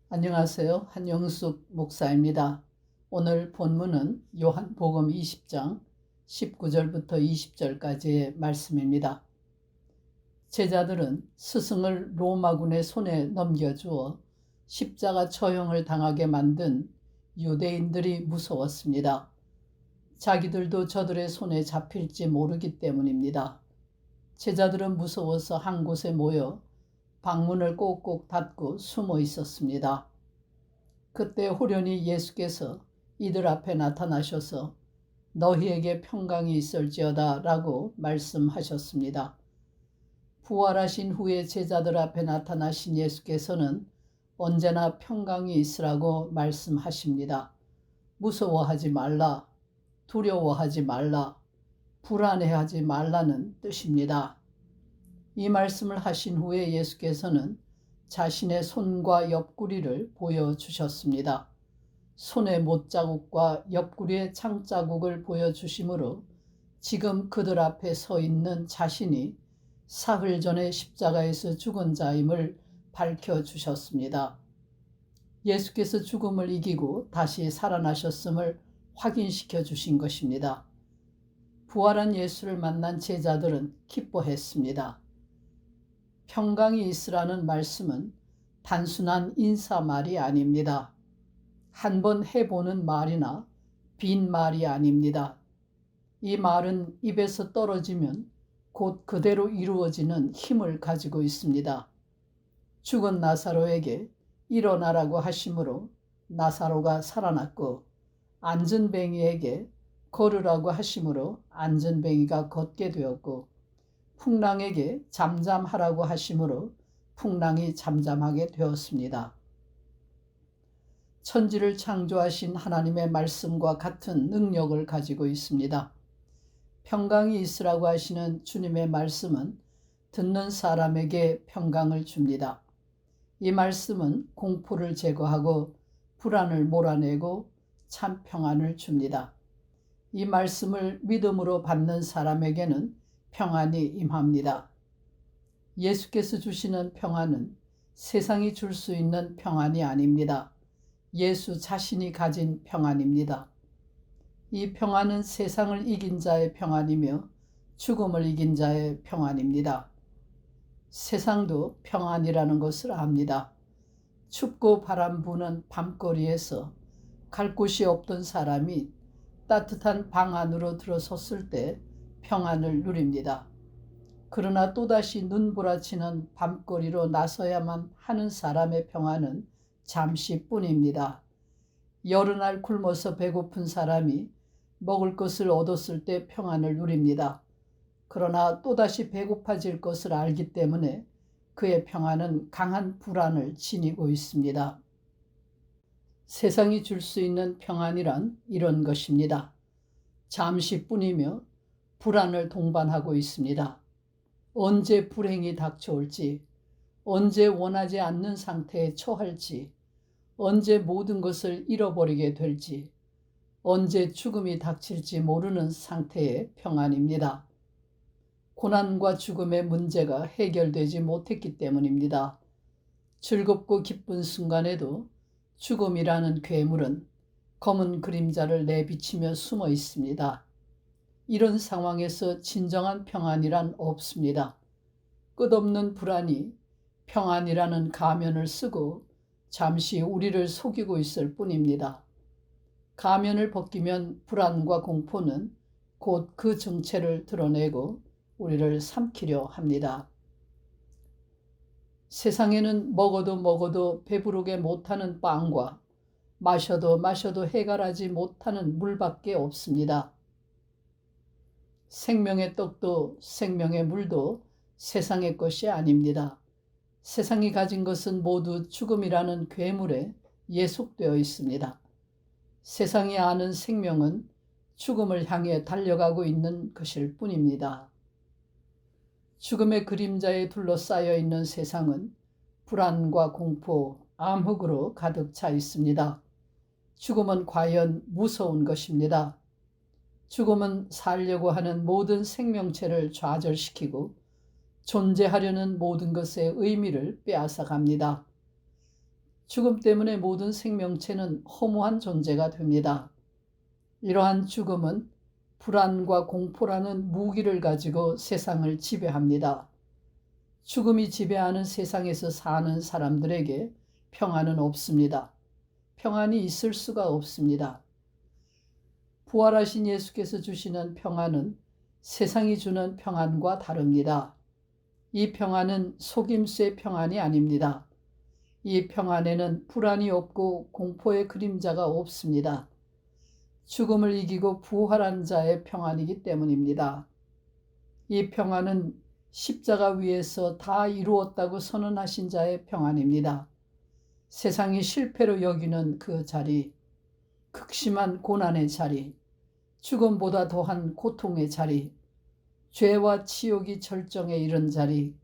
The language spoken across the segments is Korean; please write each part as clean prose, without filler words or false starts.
안녕하세요. 한영숙 목사입니다. 오늘 본문은 요한복음 20장 19절부터 20절까지의 말씀입니다. 제자들은 스승을 로마군의 손에 넘겨주어 십자가 처형을 당하게 만든 유대인들이 무서웠습니다. 자기들도 저들의 손에 잡힐지 모르기 때문입니다. 제자들은 무서워서 한 곳에 모여 방문을 꼭꼭 닫고 숨어 있었습니다. 그때 호련히 예수께서 이들 앞에 나타나셔서 너희에게 평강이 있을지어다 라고 말씀하셨습니다. 부활하신 후에 제자들 앞에 나타나신 예수께서는 언제나 평강이 있으라고 말씀하십니다. 무서워하지 말라, 두려워하지 말라, 불안해하지 말라는 뜻입니다. 이 말씀을 하신 후에 예수께서는 자신의 손과 옆구리를 보여주셨습니다. 손의 못자국과 옆구리의 창자국을 보여주심으로 지금 그들 앞에 서 있는 자신이 사흘 전에 십자가에서 죽은 자임을 밝혀주셨습니다. 예수께서 죽음을 이기고 다시 살아나셨음을 확인시켜 주신 것입니다. 부활한 예수를 만난 제자들은 기뻐했습니다. 평강이 있으라는 말씀은 단순한 인사말이 아닙니다. 한번 해보는 말이나 빈 말이 아닙니다. 이 말은 입에서 떨어지면 곧 그대로 이루어지는 힘을 가지고 있습니다. 죽은 나사로에게 일어나라고 하심으로 나사로가 살아났고, 앉은 뱅이에게 걸으라고 하심으로 앉은 뱅이가 걷게 되었고, 풍랑에게 잠잠하라고 하심으로 풍랑이 잠잠하게 되었습니다. 천지를 창조하신 하나님의 말씀과 같은 능력을 가지고 있습니다. 평강이 있으라고 하시는 주님의 말씀은 듣는 사람에게 평강을 줍니다. 이 말씀은 공포를 제거하고 불안을 몰아내고 참 평안을 줍니다. 이 말씀을 믿음으로 받는 사람에게는 평안이 임합니다. 예수께서 주시는 평안은 세상이 줄 수 있는 평안이 아닙니다. 예수 자신이 가진 평안입니다. 이 평안은 세상을 이긴 자의 평안이며 죽음을 이긴 자의 평안입니다. 세상도 평안이라는 것을 압니다. 춥고 바람 부는 밤거리에서 갈 곳이 없던 사람이 따뜻한 방 안으로 들어섰을 때 평안을 누립니다. 그러나 또다시 눈부라치는 밤거리로 나서야만 하는 사람의 평안은 잠시뿐입니다. 여러 날 굶어서 배고픈 사람이 먹을 것을 얻었을 때 평안을 누립니다. 그러나 또다시 배고파질 것을 알기 때문에 그의 평안은 강한 불안을 지니고 있습니다. 세상이 줄 수 있는 평안이란 이런 것입니다. 잠시뿐이며 불안을 동반하고 있습니다. 언제 불행이 닥쳐올지, 언제 원하지 않는 상태에 처할지, 언제 모든 것을 잃어버리게 될지, 언제 죽음이 닥칠지 모르는 상태의 평안입니다. 고난과 죽음의 문제가 해결되지 못했기 때문입니다. 즐겁고 기쁜 순간에도 죽음이라는 괴물은 검은 그림자를 내비치며 숨어 있습니다. 이런 상황에서 진정한 평안이란 없습니다. 끝없는 불안이 평안이라는 가면을 쓰고 잠시 우리를 속이고 있을 뿐입니다. 가면을 벗기면 불안과 공포는 곧 그 정체를 드러내고 우리를 삼키려 합니다. 세상에는 먹어도 배부르게 못하는 빵과 마셔도 해결하지 못하는 물밖에 없습니다. 생명의 떡도 생명의 물도 세상의 것이 아닙니다. 세상이 가진 것은 모두 죽음이라는 괴물에 예속되어 있습니다. 세상이 아는 생명은 죽음을 향해 달려가고 있는 것일 뿐입니다. 죽음의 그림자에 둘러싸여 있는 세상은 불안과 공포, 암흑으로 가득 차 있습니다. 죽음은 과연 무서운 것입니다. 죽음은 살려고 하는 모든 생명체를 좌절시키고 존재하려는 모든 것의 의미를 빼앗아 갑니다. 죽음 때문에 모든 생명체는 허무한 존재가 됩니다. 이러한 죽음은 불안과 공포라는 무기를 가지고 세상을 지배합니다. 죽음이 지배하는 세상에서 사는 사람들에게 평안은 없습니다. 평안이 있을 수가 없습니다. 부활하신 예수께서 주시는 평안은 세상이 주는 평안과 다릅니다. 이 평안은 속임수의 평안이 아닙니다. 이 평안에는 불안이 없고 공포의 그림자가 없습니다. 죽음을 이기고 부활한 자의 평안이기 때문입니다. 이 평안은 십자가 위에서 다 이루었다고 선언하신 자의 평안입니다. 세상이 실패로 여기는 그 자리, 극심한 고난의 자리, 죽음보다 더한 고통의 자리, 죄와 치욕이 절정에 이른 자리,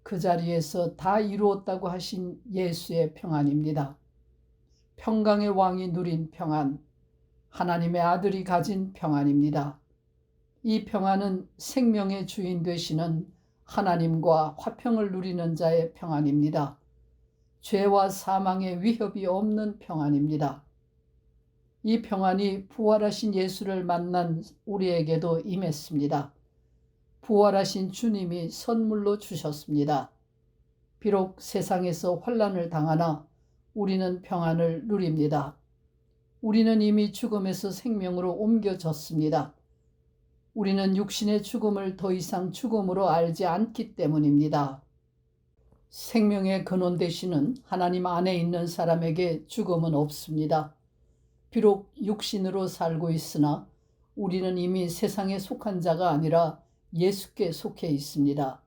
그 자리에서 다 이루었다고 하신 예수의 평안입니다. 평강의 왕이 누린 평안, 하나님의 아들이 가진 평안입니다. 이 평안은 생명의 주인 되시는 하나님과 화평을 누리는 자의 평안입니다. 죄와 사망의 위협이 없는 평안입니다. 이 평안이 부활하신 예수를 만난 우리에게도 임했습니다. 부활하신 주님이 선물로 주셨습니다. 비록 세상에서 환난을 당하나 우리는 평안을 누립니다. 우리는 이미 죽음에서 생명으로 옮겨졌습니다. 우리는 육신의 죽음을 더 이상 죽음으로 알지 않기 때문입니다. 생명의 근원 되시는 하나님 안에 있는 사람에게 죽음은 없습니다. 비록 육신으로 살고 있으나 우리는 이미 세상에 속한 자가 아니라 예수께 속해 있습니다.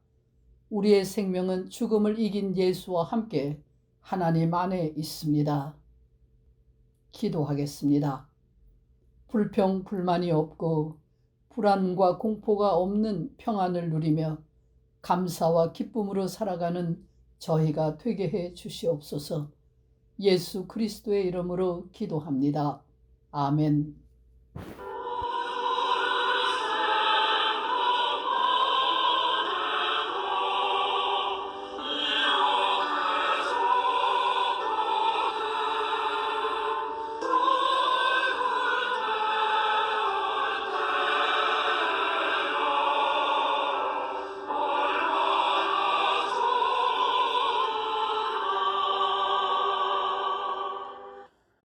우리의 생명은 죽음을 이긴 예수와 함께 하나님 안에 있습니다. 기도하겠습니다. 불평, 불만이 없고 불안과 공포가 없는 평안을 누리며 감사와 기쁨으로 살아가는 저희가 되게 해 주시옵소서. 예수 그리스도의 이름으로 기도합니다. 아멘.